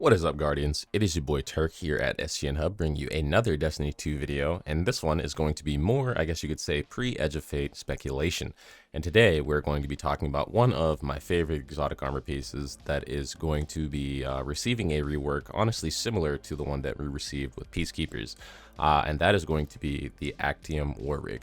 What is up, Guardians? It is your boy Turk here at SGN Hub, bringing you another Destiny 2 video, and this one is going to be more, I guess you could say, pre-Edge of Fate speculation. And today we're going to be talking about one of my favorite exotic armor pieces that is going to be receiving a rework, honestly similar to the one that we received with Peacekeepers, and that is going to be the Actium War Rig.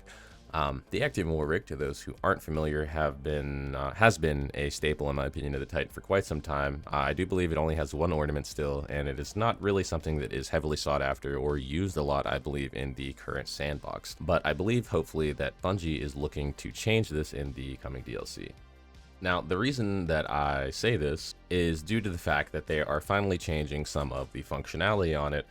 The Actium War Rig, to those who aren't familiar, has been a staple, in my opinion, of the Titan for quite some time. I do believe it only has one ornament still, and it is not really something that is heavily sought after or used a lot, I believe, in the current sandbox. But I believe, hopefully, that Bungie is looking to change this in the coming DLC. Now, the reason that I say this is due to the fact that they are finally changing some of the functionality on it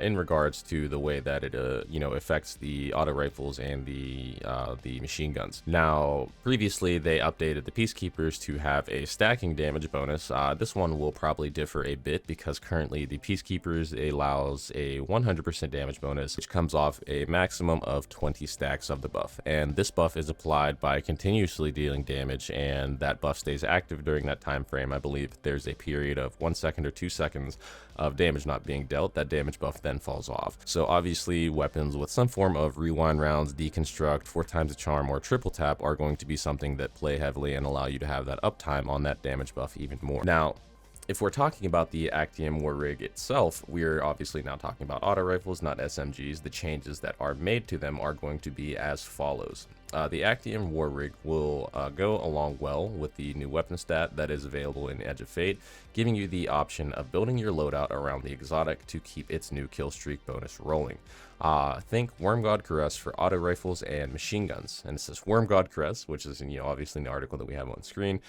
in regards to the way that it affects the auto rifles and the machine guns. Now, previously they updated the Peacekeepers to have a stacking damage bonus. This one will probably differ a bit because currently the Peacekeepers allows a 100% damage bonus, which comes off a maximum of 20 stacks of the buff. And this buff is applied by continuously dealing damage, and that buff stays active during that time frame. I believe there's a period of 1 second or 2 seconds of damage not being dealt. That damage buff then falls off. So obviously weapons with some form of rewind rounds, deconstruct, 4 times the charm, or triple tap are going to be something that play heavily and allow you to have that uptime on that damage buff even more. Now, if we're talking about the Actium War Rig itself, we're obviously now talking about auto rifles, not SMGs. The changes that are made to them are going to be as follows. The Actium War Rig will go along well with the new weapon stat that is available in Edge of Fate, giving you the option of building your loadout around the exotic to keep its new kill streak bonus rolling. Think Worm God Caress for auto rifles and machine guns, and it says Worm God Caress, which is obviously in the article that we have on screen.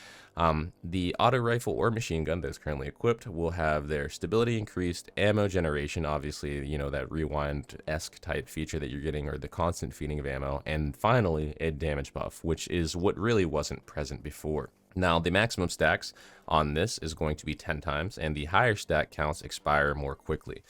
The auto rifle or machine gun that is currently equipped will have their stability increased, ammo generation, obviously that rewind-esque type feature that you're getting, or the constant feeding of ammo, and finally a damage buff, which is what really wasn't present before. Now, the maximum stacks on this is going to be 10 times, and the higher stack counts expire more quickly.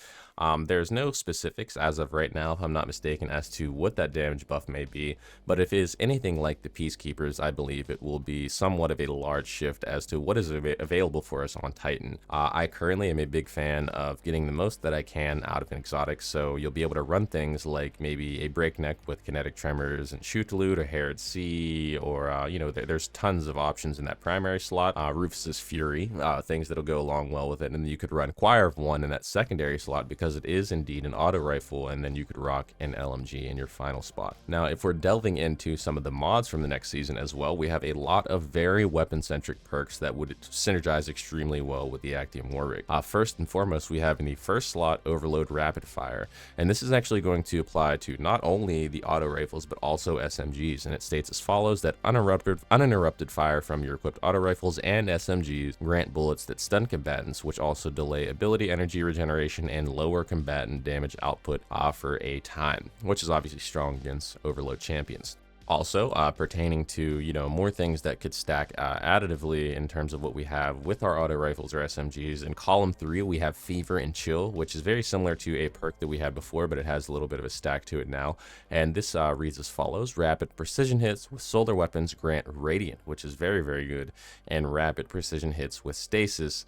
There's no specifics as of right now, if I'm not mistaken, as to what that damage buff may be, but if it is anything like the Peacekeepers, I believe it will be somewhat of a large shift as to what is available for us on Titan. I currently am a big fan of getting the most that I can out of an exotic, so you'll be able to run things like maybe a Breakneck with kinetic tremors and shoot to loot, or Herod C, or there's tons of options in that primary slot. Rufus's Fury, things that'll go along well with it, and then you could run Choir of One in that secondary slot because it is indeed an auto rifle, and then you could rock an LMG in your final spot. Now, if we're delving into some of the mods from the next season as well, we have a lot of very weapon-centric perks that would synergize extremely well with the Actium War Rig. First and foremost, we have in the first slot Overload Rapid Fire, and this is actually going to apply to not only the auto rifles but also SMGs, and it states as follows: that uninterrupted fire from your equipped auto rifles and SMGs grant bullets that stun combatants, which also delay ability energy regeneration and lower combatant damage output for a time, which is obviously strong against overload champions. Also, pertaining to more things that could stack additively in terms of what we have with our auto rifles or SMGs. In column 3, we have Fever and Chill, which is very similar to a perk that we had before, but it has a little bit of a stack to it now. And this reads as follows: rapid precision hits with solar weapons grant Radiant, which is very, very good, and rapid precision hits with Stasis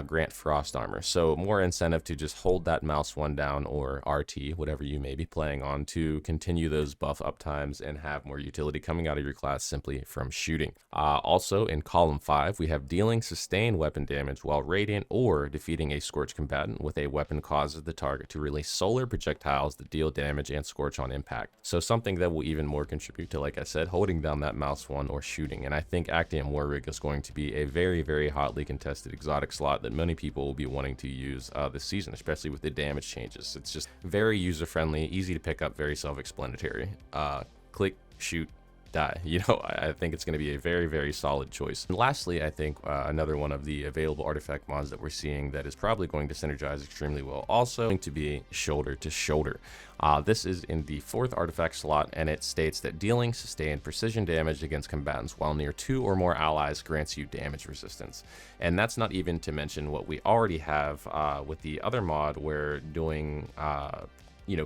grant Frost armor. So more incentive to just hold that mouse one down, or RT, whatever you may be playing on, to continue those buff uptimes and have more utility coming out of your class simply from shooting. Also in column 5, we have dealing sustained weapon damage while radiant or defeating a scorch combatant with a weapon causes the target to release solar projectiles that deal damage and scorch on impact. So something that will even more contribute to, like I said, holding down that mouse one or shooting. And I think Actium War Rig is going to be a very, very hotly contested exotic slot that many people will be wanting to use this season, especially with the damage changes. It's just very user-friendly, easy to pick up, very self-explanatory. Click, shoot, die. I think it's going to be a very, very solid choice. And lastly, I think another one of the available artifact mods that we're seeing that is probably going to synergize extremely well also going to be Shoulder to Shoulder. This is in the 4th artifact slot, and it states that dealing sustained precision damage against combatants while near 2 or more allies grants you damage resistance. And that's not even to mention what we already have with the other mod, where doing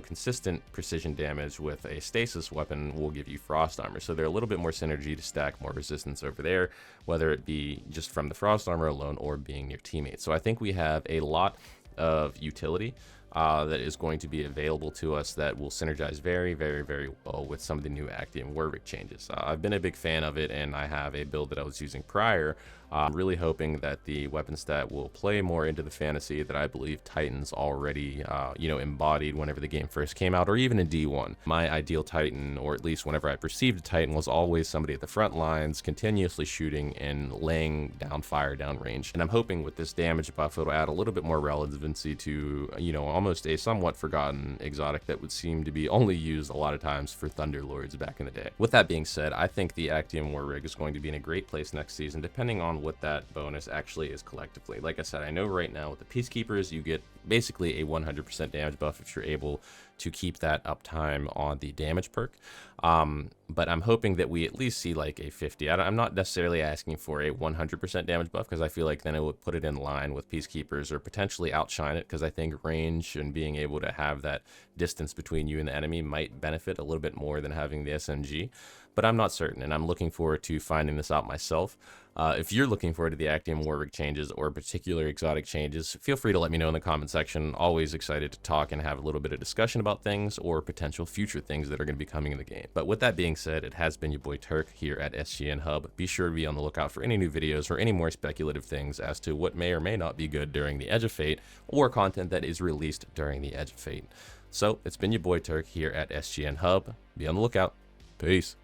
consistent precision damage with a stasis weapon will give you frost armor. So they're a little bit more synergy to stack more resistance over there, whether it be just from the frost armor alone or being near teammates. So I think we have a lot of utility that is going to be available to us that will synergize very, very, very well with some of the new Actium War Rig changes. I've been a big fan of it, and I have a build that I was using prior. I'm really hoping that the weapon stat will play more into the fantasy that I believe Titans already, embodied whenever the game first came out, or even in D1. My ideal Titan, or at least whenever I perceived a Titan, was always somebody at the front lines, continuously shooting and laying down fire downrange. And I'm hoping with this damage buff, it'll add a little bit more relevancy to, almost a somewhat forgotten exotic that would seem to be only used a lot of times for Thunderlords back in the day. With that being said, I think the Actium War Rig is going to be in a great place next season, depending on what that bonus actually is collectively. Like I said, I know right now with the Peacekeepers, you get basically a 100% damage buff if you're able to keep that uptime on the damage perk. But I'm hoping that we at least see like a 50. I'm not necessarily asking for a 100% damage buff, because I feel like then it would put it in line with Peacekeepers or potentially outshine it, because I think range and being able to have that distance between you and the enemy might benefit a little bit more than having the SMG. But I'm not certain, and I'm looking forward to finding this out myself. If you're looking forward to the Actium War Rig changes or particular exotic changes, feel free to let me know in the comment section. Always excited to talk and have a little bit of discussion about things or potential future things that are going to be coming in the game. But with that being said, it has been your boy Turk here at SGN Hub. Be sure to be on the lookout for any new videos or any more speculative things as to what may or may not be good during the Edge of Fate, or content that is released during the Edge of Fate. So it's been your boy Turk here at SGN Hub. Be on the lookout. Peace.